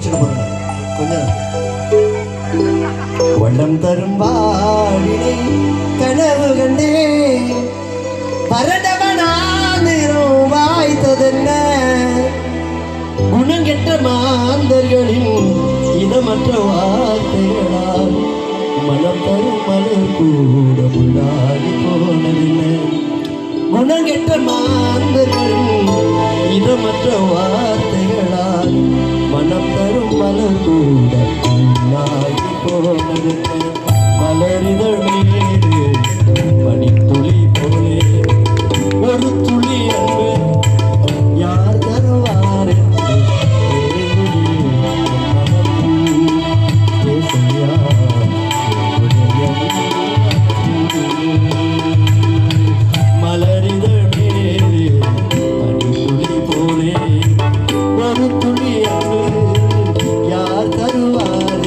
கொஞ்சம் வண்ணம் தரும் வாழினை கனவு கண்டே பரடவனாந்திரம் வாய்த்ததென்ன குணங்கெட்ட மாந்தர்களின் இதமற்ற வார்த்தைகளால் மனம் தரும் மலர் கூட முன்னாடி போனதென்ன குணங்கெட்ட மாந்தர்களின் இதமற்ற வார்த்தைகளால் மனம் தரும் மலர் கூட முன்னாடி போனதென்ன மலரிதழ் மீது பனித்துளி போலே ஒரு துளி அன்பு யார் தருவார் மலரிதழ் மீது பனித்துளி போலே ஒரு துளி அன்பு யார் தருவார்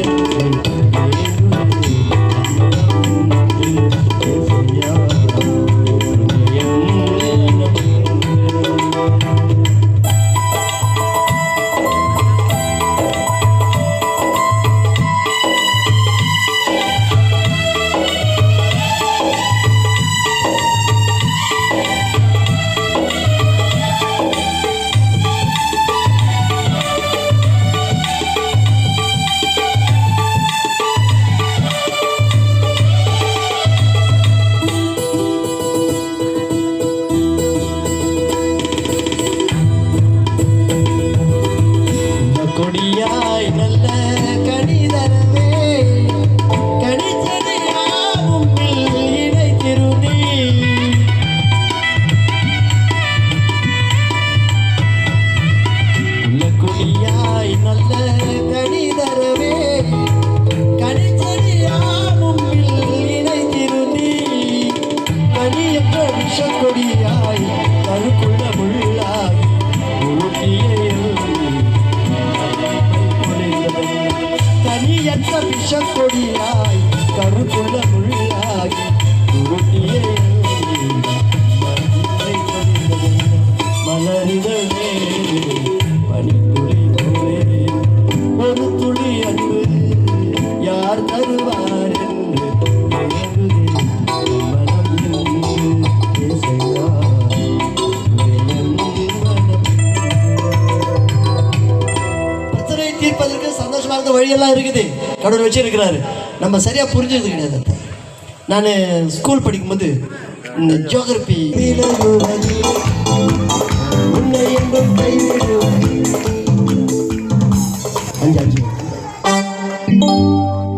கொடியாய் நல்ல கணிதரவே கணிச்சதையாவும் இணை திருநீ கொடியாய் நல்ல கணிதரவே கணிச்சதையாவும் இணை திருநீ கனியற்ற விஷக்கொடியாய் கருக்குள்ள முள்ளாய் கனியற்ற விஷக்கொடியாய் கருக்குள்ள முள்ளாகி துருட்டியே மலரிதழ் மேலே பனித்துளி போலே ஒரு துளி அன்பு யார் தருவார் என்று தீர்ப்பதற்கு சந்தோஷமாக வழியெல்லாம் இருக்குது, கடவுள் வச்சிருக்கிறாரு. நம்ம சரியா புரிஞ்சது கிடையாது. நான் ஸ்கூல் படிக்கும்போது இந்த ஜியோகிரபி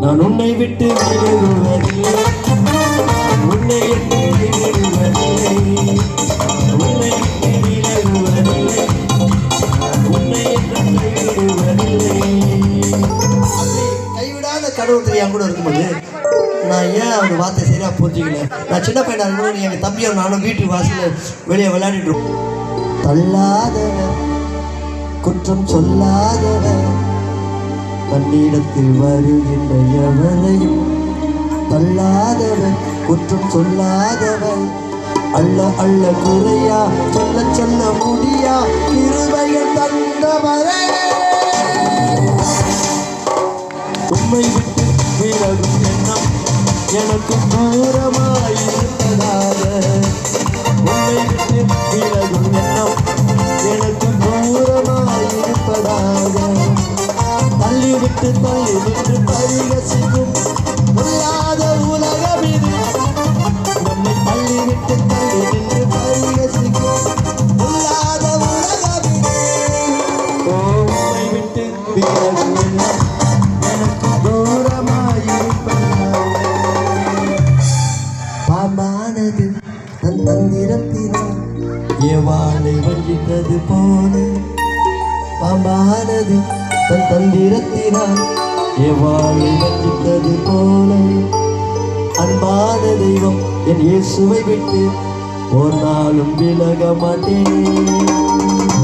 நான் உன்னை விட்டு விலகுவதில்லை உன்னை கைவிடாத கடவுள் தெரியாம கூட இருக்கும்போது நான் ஏன் அவங்க வார்த்தை சரியா புரிஞ்சுக்கல. நான் சின்ன பையனா இருக்கும்போது எங்கள் தம்பியும் நானும் வீட்டு வாசலில் வெளியே விளையாடிட்டு இருக்கோம். தள்ளாதவன் குற்றம் சொல்லாதவன் தன்னிடத்தில் வருகின்ற எவரையும் தள்ளாதவன் குற்றம் சொல்லாதவன் அல்ல அல்ல குறையா சொல்ல சொல்ல முடியா இருவையில் தந்தவரே உண்மை விட்டு விலகும் எண்ணம் எனக்கு தூரமாயிருப்பதாக உண்மை விட்டு விலகும் எண்ணம் எனக்கு தூரமாயிருப்பதாக தள்ளிவிட்டு பரிகசிக்கும் உள்ளாத உலகம் இது நம்மை தள்ளிவிட்டு பரிகசிக்கும் உள்ளாத உலகம் இது உண்மை விட்டு விலகும் எண்ணம் எனக்கு தூரமாயிருப்பதாக பாம்பானது தன் தந்திரத்தினால் ஏவாளை வஞ்சித்தது போல பாம்பானது தன் தந்திரத்தினால் ஏவாளை வஞ்சித்தது போல அன்பான தெய்வம் என் இயேசுவை விட்டு ஒரு நாளும் விலக மாட்டேன்.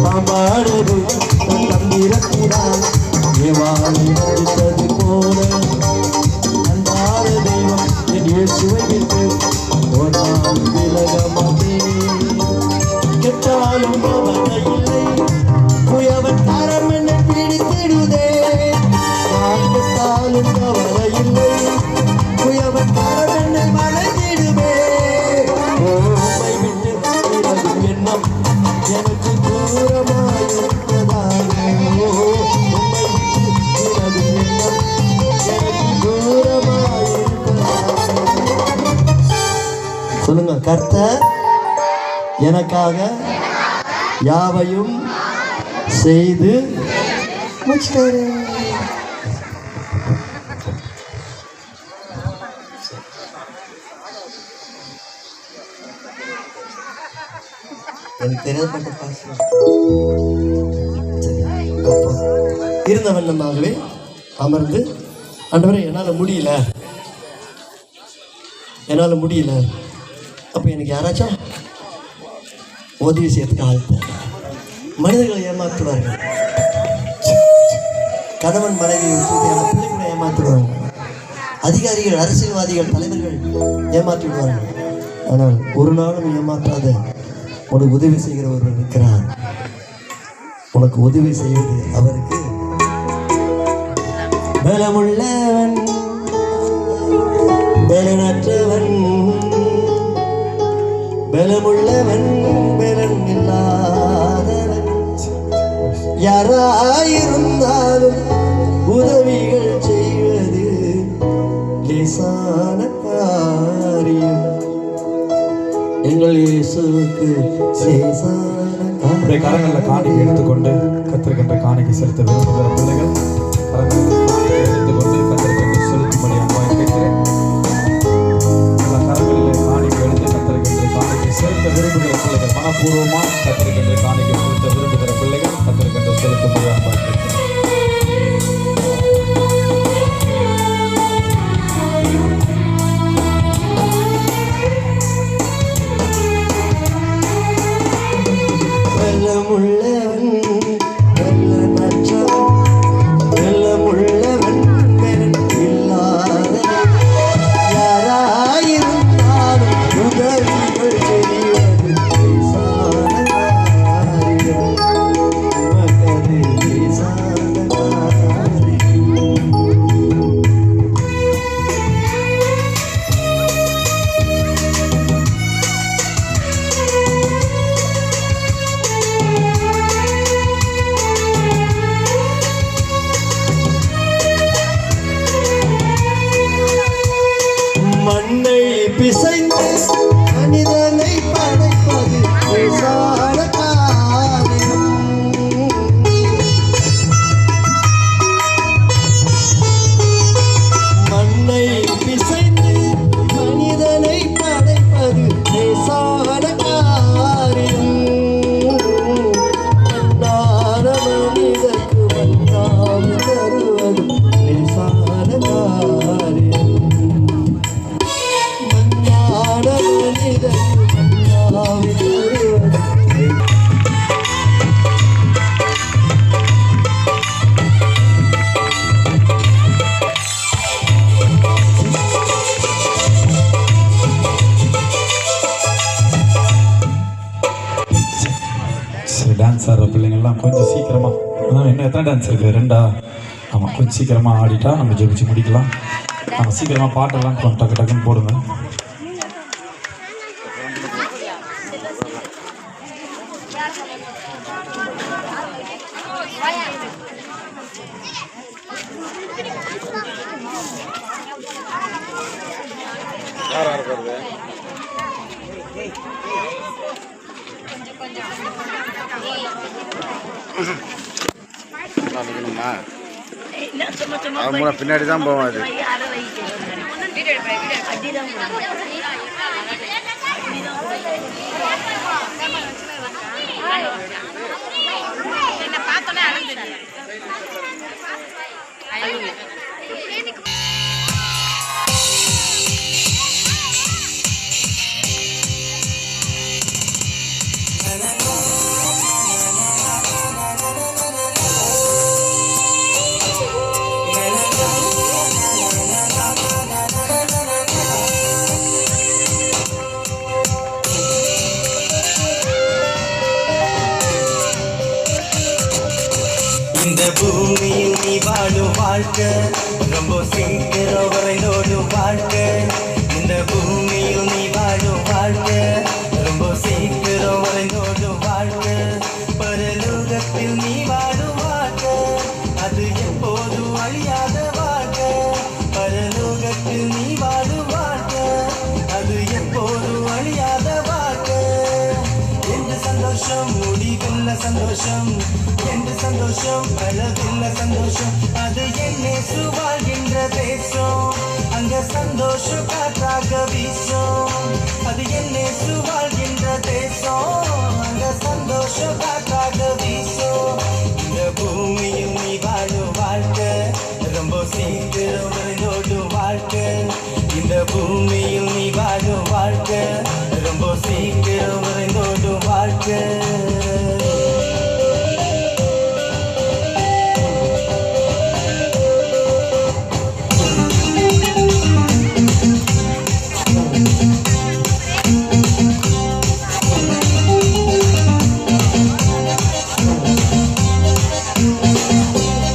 பாம்பானது தன் தந்திரத்தினால் ஏவாளை வஞ்சித்தது போல அன்பான தெய்வம் என் இயேசுவை விட்டு ஒரு நாளும் விலக மாட்டேன். கெட்டாலும் அவனை இல்லை புயவன் காரம் என்னை பிடித்திடுதே கர்த்தர் எனக்காக யாவையும் செய்து முடிச்சிட்டாரு. எனக்கு தெரியாத பாட்டு இருந்த வண்ணமாகவே அமர்ந்து, ஆண்டவரே என்னால் முடியல, அப்போ எனக்கு யாராச்சும் உதவி செய்யறதுக்கு ஆள் தேவை. மனிதர்களை ஏமாற்றுவார்கள், கணவன் மனைவி பிள்ளைகளை ஏமாற்றுவாங்க, அதிகாரிகள், அரசியல்வாதிகள், தலைவர்கள் ஏமாற்றி விடுவார்கள். ஆனால் ஒரு நாளும் ஏமாற்றாத உனக்கு உதவி செய்கிற ஒருவர் இருக்கிறார். உனக்கு உதவி செய்வது அவருக்கு பலமுள்ளவன், பலனற்றவன், பலமுள்ளவன், பலன் இல்லாதவன், யாராயிருந்தாலும் உதவிகள் செய்வது லேசான காரியம். எங்கள் இயேசுவுக்கு லேசான கரங்களில் காணிக்கை எடுத்துக்கொண்டு கத்திருக்கின்ற காணிக்கை செலுத்த விரும்புகிற பிள்ளைகள் கரங்களில் எடுத்துக்கொண்டு கத்திருக்கின்ற செலுத்தும்படி அன்பாய் கேட்கிறேன். கரங்களில் காணிக்கை எடுத்து கத்திருக்கின்ற காணிக்கை செலுத்த விரும்புகிற பிள்ளைகள், மனப்பூர்வமாக கத்திருக்கின்ற காணிக்கை செலுத்த விரும்புகிற பிள்ளைகள் கத்திருக்கின்ற செலுத்தும்படி அன்பாய் கேட்கிறேன். மண்ணை பிசைந்து மனிதனை படைப்பது லேசான காரியம். மண்ணை பிசைந்து மனிதனை படைப்பது லேசான காரியம். மண்ணான மனிதற்கு மண்ணாவி தருவது லேசான காரியம். டான்ஸ் ஆடுற பிள்ளைங்கள்லாம் கொஞ்சம் சீக்கிரமாக, இன்னும் எத்தனை டான்ஸ் இருக்குது? 2. ஆமாம், கொஞ்சம் சீக்கிரமாக ஆடிட்டா நம்ம ஜெபிச்சு முடிக்கலாம். நம்ம சீக்கிரமாக பாட்டெல்லாம் டக்கு டக்குன்னு போடுங்க. பின்னாடி தான் போவோம். அது இந்த பூமியில் நீ வாழும் வாழ்க்கை ரொம்ப சீக்கிரம் வரைந்தோடும் வாழ்க்கை. இந்த பூமியில் நீ வாழும் வாழ்க்கை ரொம்ப சீக்கிரம் வரைந்தோடும் வாழ்க்கை. பரலோகத்தில் நீ வாழும் வாழ்க்கை அது எப்போதும் அழியாத வாழ்க்கை. பரலோகத்தில் நீ வாழும் வாழ்க்கை அது எப்போதும் அழியாத சந்தோஷம் என்று சந்தோஷம் அளவில்ல சந்தோஷம் அது என்னை வாழ்கின்ற தேசம் அங்க சந்தோஷம் காற்றாக வீசும் அது என்னை வாழ்கின்ற தேசம் அங்க சந்தோஷம் காற்றாக வீசும் இந்த பூமியில் நீ வாழும் வாழ்க்கை ரொம்ப சீக்கிரம் விரைந்தோடும் வாழ்க்கை இந்த பூமியில் நீ வாழும் வாழ்க்கை ரொம்ப சீக்கிரம் விரைந்தோடும் வாழ்க்கை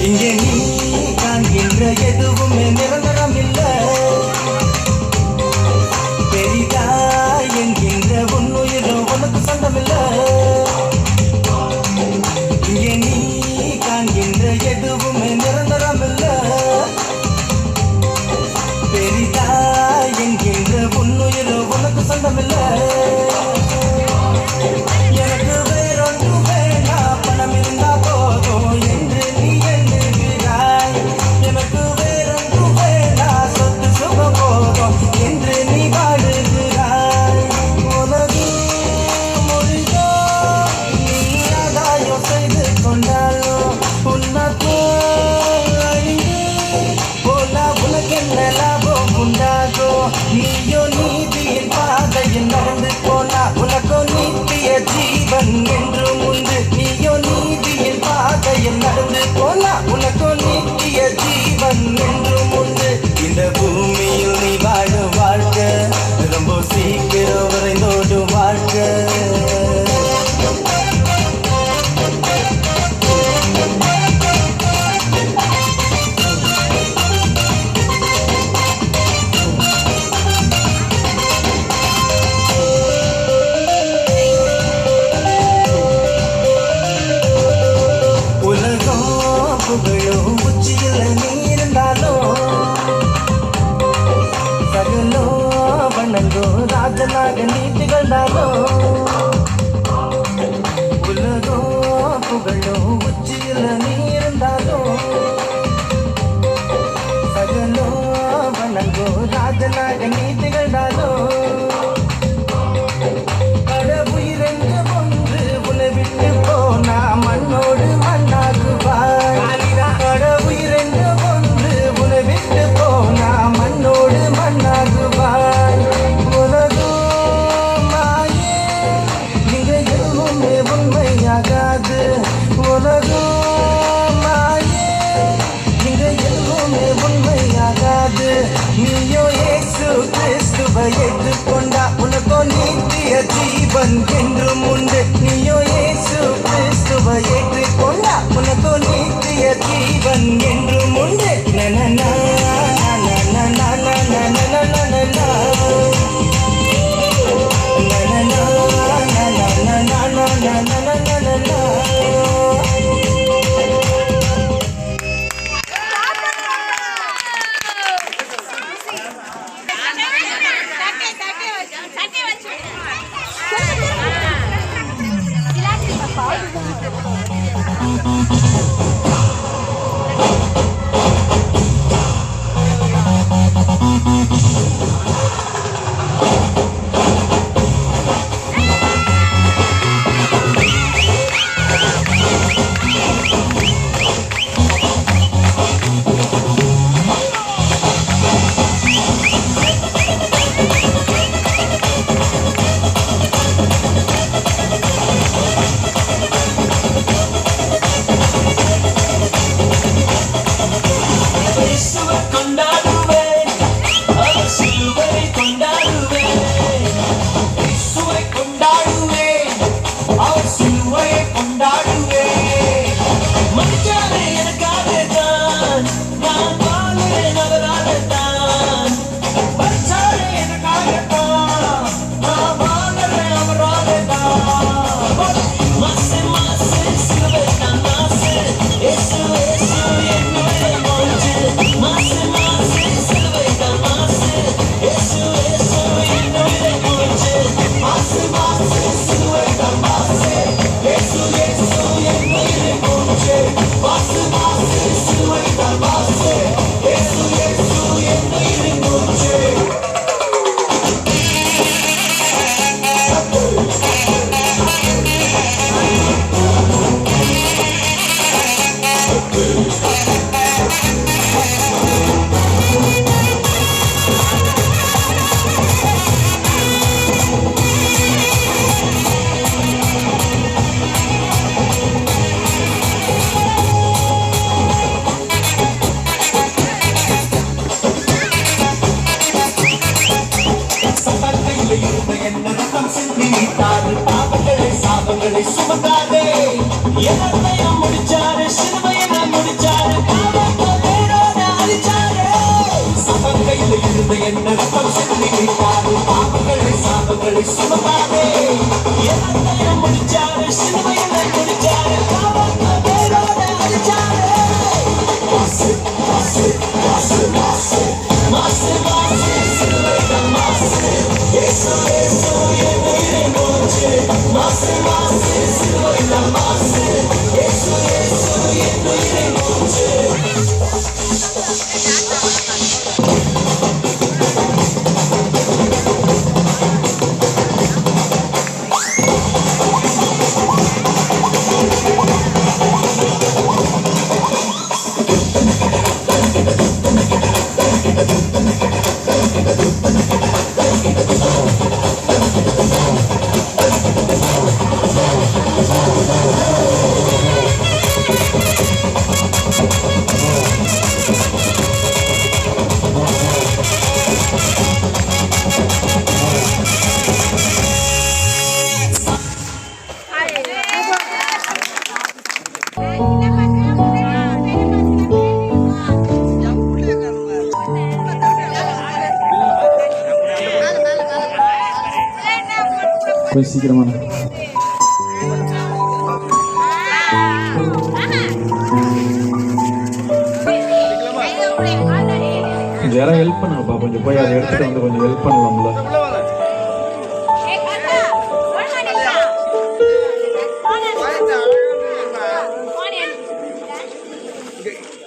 இங்கே நீ காண்கின்ற எதுவுமே நிரந்தரம் இல்லை பெரிதாய் என்கின்ற உன்னுயிரும் உனக்கு சொந்தமில்லை இங்கே நீ காண்கின்ற எதுவுமே நிரந்தரம் இல்லை பெரிதாய் என்கின்ற உன்னுயிரும் உனக்கு சொந்தமில்லை எனக்கு வேறொன்று வேண்டா பணம் இருந்தா போதும் என்று நீ எண்ணுகிறாய் எனக்கு வேறொன்று வேண்டா சொத்து சுகம் போதும் என்று நீ வாழுகிறாய் உனது மொழிதோ நீ ஆதாயம் செய்து கொண்டாலும் உன்னப்போ அழிந்து போலா உனக்கென்ன லாபம் உண்டாகும் நீயோ நீதியின் பாதையில் நடந்து போனா உனக்கோ நித்திய ஜீவன் என்றும் உண்டு நீயோ நீதியின் பாதையில் நடந்து போனா உனக்கோ நித்திய ஜீவன் என்றும் உண்டு இந்த பூமியில் நீ வாழும் வாழ்க்கை ரொம்ப சீக்கிரம் விரைந்தோடும் வாழ்க்கை உலகம் புகழும் உச்சியில் நீ இருந்தாலும் சகலோ வணங்கோ ராஜனாக நீ திகழ்ந்தாலும் உலகம் புகழும் உச்சியில் நீ இருந்தாலும் சகலோ வணங்கோ ராஜனாக நீ திகழ்ந்தாலும் கடவுயிரென்று ஒன்று உன்னை விட்டு போனா மண்ணோடு மண்ணாகுவாய் கடவுயிரென்று ஒன்று உன்னை விட்டு போனா மண்ணோடு மண்ணாகுவாய் உலகோ மாயே இங்க எதுவுமே உண்மையாகாது உலகோ மாயே இங்க எதுவுமே உண்மையாகாது நீயோ இயேசு கிறிஸ்துவை ஏற்றுக்கொண்டா உனக்கோ நித்திய ஜீவன் என்றும் உண்டு நீயோ இயேசு கிறிஸ்துவை ஏற்றுக்கொண்டா உனக்கோ நித்திய ஜீவன் என்றும் உண்டு நனனா நனனா நனனா நனனா Thank you. பாவங்களை சுமந்தாரே எல்லாத்தையும் முடிச்சாரு சிலுவையில முடிச்சாரு பாவங்களோட அழிச்சாரு சபங்கையில் இருந்த என்ன ரத்தம் சிந்தி விட்டாரு பாவங்களை சுமந்தாரே எல்லாத்தையும் முடிச்சாரு சிலுவையில முடிச்சாரு பாவங்களோட அழிச்சாரு மாசு மாசு மாசு மாசு மாசு மாசு சிலுவையில மாசு ஏசு ஏசு என் உயிரை மூச்சு மாசு மாசு சிலுவையில மாசு ஏசு ஏசு என் உயிரை மூச்சு போய் சீக்கிரமா கொஞ்சம் யாராவது ஹெல்ப் பண்ணுங்கப்பா கொஞ்சம் போய் அதை எடுத்துட்டு வந்து கொஞ்சம் ஹெல்ப் பண்ணலாம்ல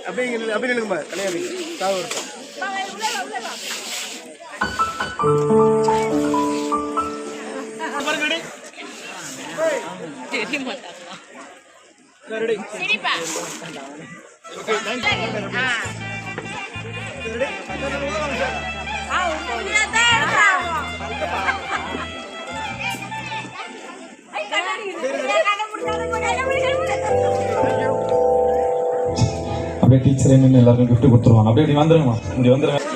அப்படியே நிலுங்கம்மா கல்யாணி சாவு அப்படியே டீச்சர் என்ன எல்லாருக்கும் கிஃப்ட் கொடுத்துருவாங்க அப்படியே நீ வந்துருங்கம்மா இங்க வந்துருங்க